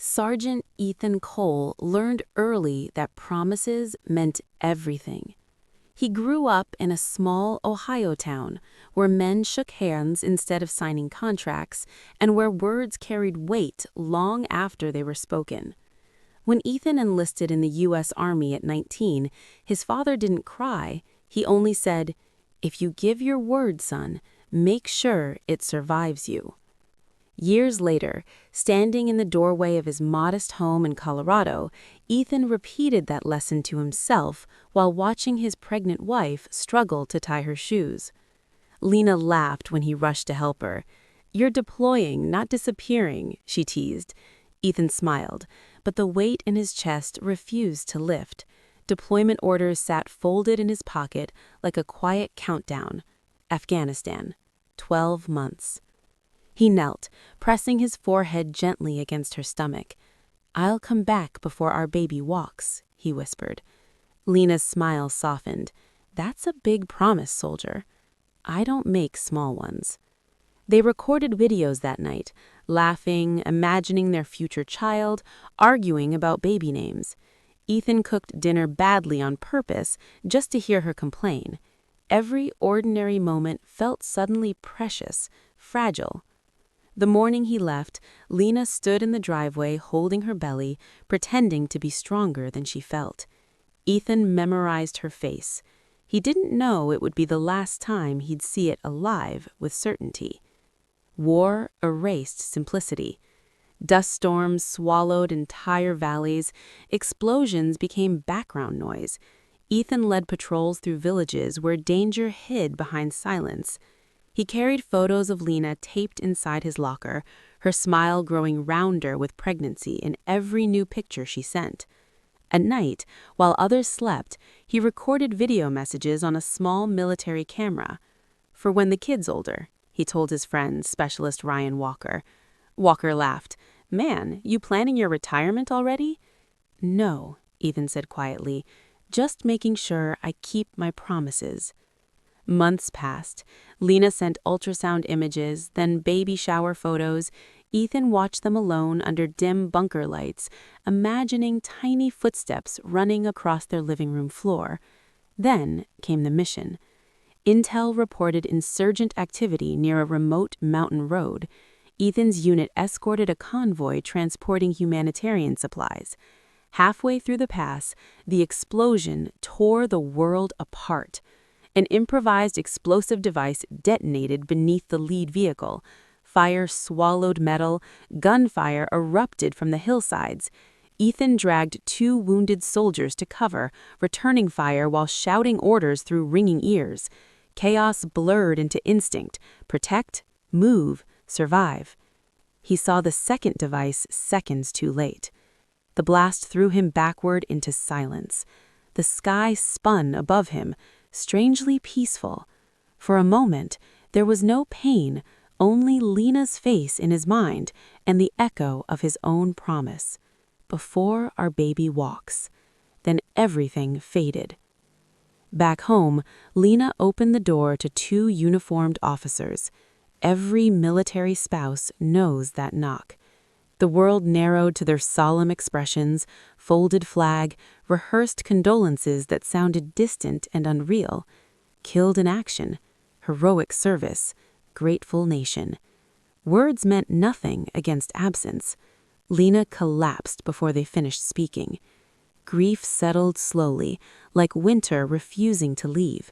Sergeant Ethan Cole learned early that promises meant everything. He grew up in a small Ohio town where men shook hands instead of signing contracts and where words carried weight long after they were spoken. When Ethan enlisted in the U.S. Army at 19, his father didn't cry. He only said, "If you give your word, son, make sure it survives you." Years later, standing in the doorway of his modest home in Colorado, Ethan repeated that lesson to himself while watching his pregnant wife struggle to tie her shoes. Lena laughed when he rushed to help her. "You're deploying, not disappearing," she teased. Ethan smiled, but the weight in his chest refused to lift. Deployment orders sat folded in his pocket like a quiet countdown. Afghanistan, 12 months. He knelt, pressing his forehead gently against her stomach. "I'll come back before our baby walks," he whispered. Lena's smile softened. "That's a big promise, soldier. I don't make small ones." They recorded videos that night, laughing, imagining their future child, arguing about baby names. Ethan cooked dinner badly on purpose just to hear her complain. Every ordinary moment felt suddenly precious, fragile. The morning he left, Lena stood in the driveway holding her belly, pretending to be stronger than she felt. Ethan memorized her face. He didn't know it would be the last time he'd see it alive with certainty. War erased simplicity. Dust storms swallowed entire valleys. Explosions became background noise. Ethan led patrols through villages where danger hid behind silence. He carried photos of Lena taped inside his locker, her smile growing rounder with pregnancy in every new picture she sent. At night, while others slept, he recorded video messages on a small military camera. "For when the kid's older," he told his friend, Specialist Ryan Walker. Walker laughed. "Man, you planning your retirement already?" "No," Ethan said quietly, "just making sure I keep my promises." Months passed. Lena sent ultrasound images, then baby shower photos. Ethan watched them alone under dim bunker lights, imagining tiny footsteps running across their living room floor. Then came the mission. Intel reported insurgent activity near a remote mountain road. Ethan's unit escorted a convoy transporting humanitarian supplies. Halfway through the pass, the explosion tore the world apart. An improvised explosive device detonated beneath the lead vehicle. Fire swallowed metal. Gunfire erupted from the hillsides. Ethan dragged 2 wounded soldiers to cover, returning fire while shouting orders through ringing ears. Chaos blurred into instinct: protect, move, survive. He saw the second device seconds too late. The blast threw him backward into silence. The sky spun above him, strangely peaceful. For a moment, there was no pain, only Lena's face in his mind and the echo of his own promise. "Before our baby walks." Then everything faded. Back home, Lena opened the door to 2 uniformed officers. Every military spouse knows that knock. The world narrowed to their solemn expressions, folded flag, rehearsed condolences that sounded distant and unreal. Killed in action, heroic service, grateful nation. Words meant nothing against absence. Lena collapsed before they finished speaking. Grief settled slowly, like winter refusing to leave.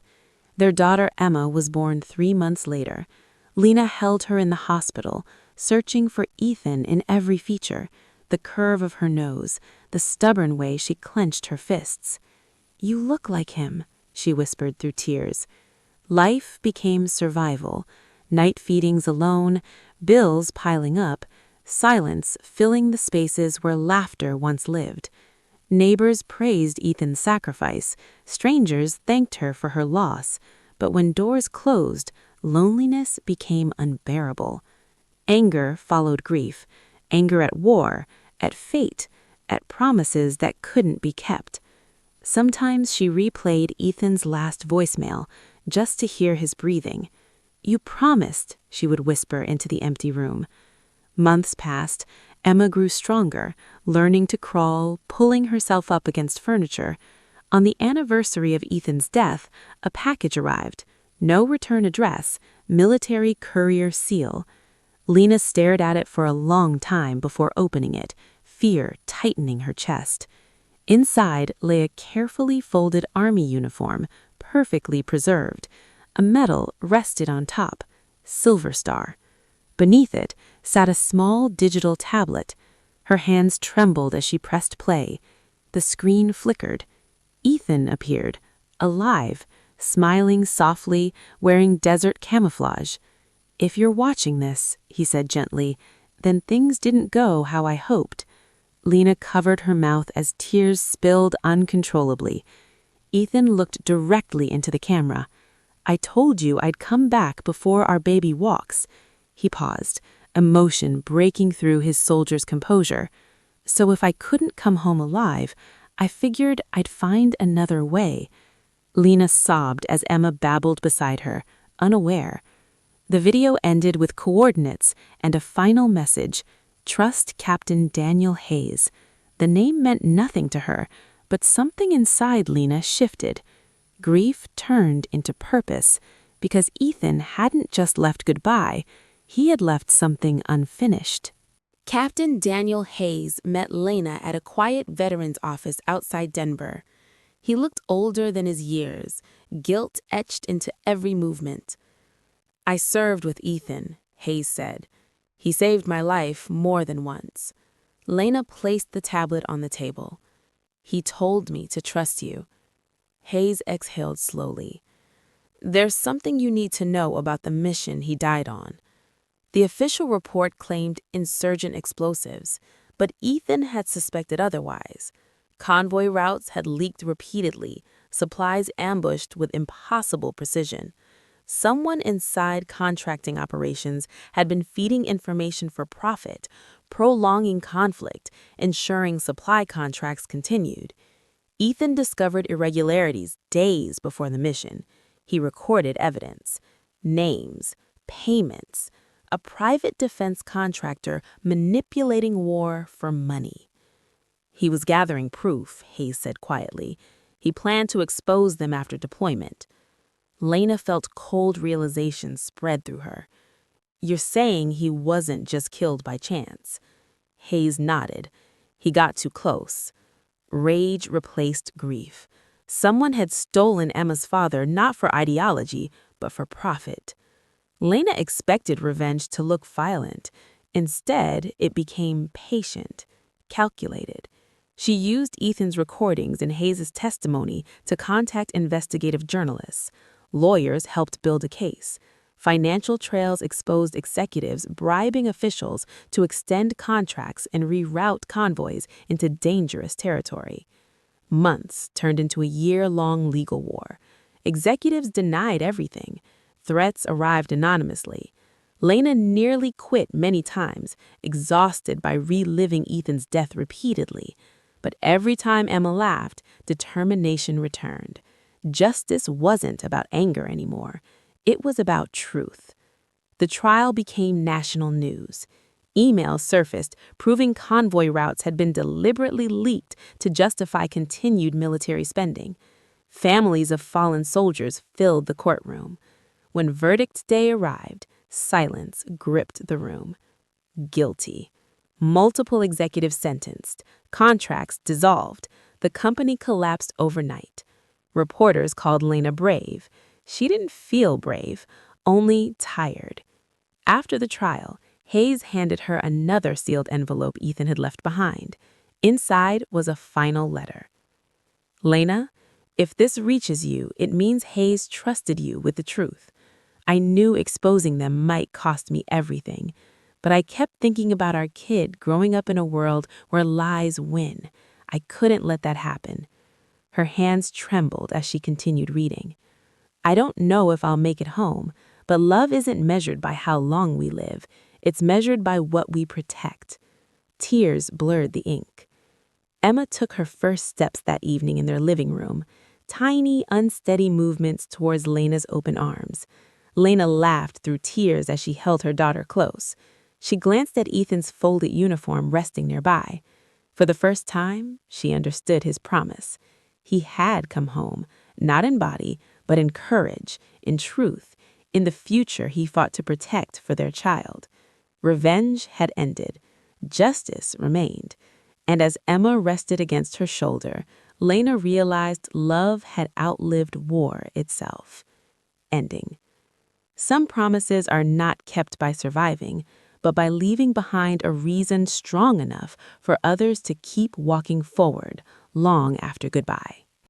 Their daughter Emma was born 3 months later. Lena held her in the hospital, searching for Ethan in every feature, the curve of her nose, the stubborn way she clenched her fists. "You look like him," she whispered through tears. Life became survival, night feedings alone, bills piling up, silence filling the spaces where laughter once lived. Neighbors praised Ethan's sacrifice, strangers thanked her for her loss, but when doors closed, loneliness became unbearable. Anger followed grief, anger at war, at fate, at promises that couldn't be kept. Sometimes she replayed Ethan's last voicemail just to hear his breathing. "You promised," she would whisper into the empty room. Months passed, Emma grew stronger, learning to crawl, pulling herself up against furniture. On the anniversary of Ethan's death, a package arrived. No return address, military courier seal. Lena stared at it for a long time before opening it, fear tightening her chest. Inside lay a carefully folded army uniform, perfectly preserved. A medal rested on top, Silver Star. Beneath it sat a small digital tablet. Her hands trembled as she pressed play. The screen flickered. Ethan appeared, alive, smiling softly, wearing desert camouflage. "If you're watching this," he said gently, "then things didn't go how I hoped." Lena covered her mouth as tears spilled uncontrollably. Ethan looked directly into the camera. "I told you I'd come back before our baby walks." He paused, emotion breaking through his soldier's composure. "So if I couldn't come home alive, I figured I'd find another way." Lena sobbed as Emma babbled beside her, unaware. The video ended with coordinates and a final message: "Trust Captain Daniel Hayes." The name meant nothing to her, but something inside Lena shifted. Grief turned into purpose, because Ethan hadn't just left goodbye, he had left something unfinished. Captain Daniel Hayes met Lena at a quiet veterans office outside Denver. He looked older than his years, guilt etched into every movement. "I served with Ethan," Hayes said. "He saved my life more than once." Lena placed the tablet on the table. "He told me to trust you." Hayes exhaled slowly. "There's something you need to know about the mission he died on." The official report claimed insurgent explosives, but Ethan had suspected otherwise. Convoy routes had leaked repeatedly, supplies ambushed with impossible precision. Someone inside contracting operations had been feeding information for profit, prolonging conflict, ensuring supply contracts continued. Ethan discovered irregularities days before the mission. He recorded evidence, names, payments, a private defense contractor manipulating war for money. He was gathering proof, Hayes said quietly. He planned to expose them after deployment. Lena felt cold realization spread through her. "You're saying he wasn't just killed by chance?" Hayes nodded. He got too close. Rage replaced grief. Someone had stolen Emma's father not for ideology, but for profit. Lena expected revenge to look violent. Instead, it became patient, calculated. She used Ethan's recordings and Hayes' testimony to contact investigative journalists. Lawyers helped build a case. Financial trails exposed executives bribing officials to extend contracts and reroute convoys into dangerous territory. Months turned into a year-long legal war. Executives denied everything. Threats arrived anonymously. Lena nearly quit many times, exhausted by reliving Ethan's death repeatedly. But every time Emma laughed, determination returned. Justice wasn't about anger anymore. It was about truth. The trial became national news. Emails surfaced proving convoy routes had been deliberately leaked to justify continued military spending. Families of fallen soldiers filled the courtroom. When verdict day arrived, silence gripped the room. Guilty. Multiple executives sentenced. Contracts dissolved. The company collapsed overnight. Reporters called Lena brave. She didn't feel brave, only tired. After the trial, Hayes handed her another sealed envelope Ethan had left behind. Inside was a final letter. "Lena, if this reaches you, it means Hayes trusted you with the truth. I knew exposing them might cost me everything, but I kept thinking about our kid growing up in a world where lies win. I couldn't let that happen." Her hands trembled as she continued reading. "I don't know if I'll make it home, but love isn't measured by how long we live. It's measured by what we protect." Tears blurred the ink. Emma took her first steps that evening in their living room, tiny, unsteady movements towards Lena's open arms. Lena laughed through tears as she held her daughter close. She glanced at Ethan's folded uniform resting nearby. For the first time, she understood his promise. He had come home, not in body, but in courage, in truth, in the future he fought to protect for their child. Revenge had ended. Justice remained. And as Emma rested against her shoulder, Lena realized love had outlived war itself. Ending. Some promises are not kept by surviving, but by leaving behind a reason strong enough for others to keep walking forward long after goodbye.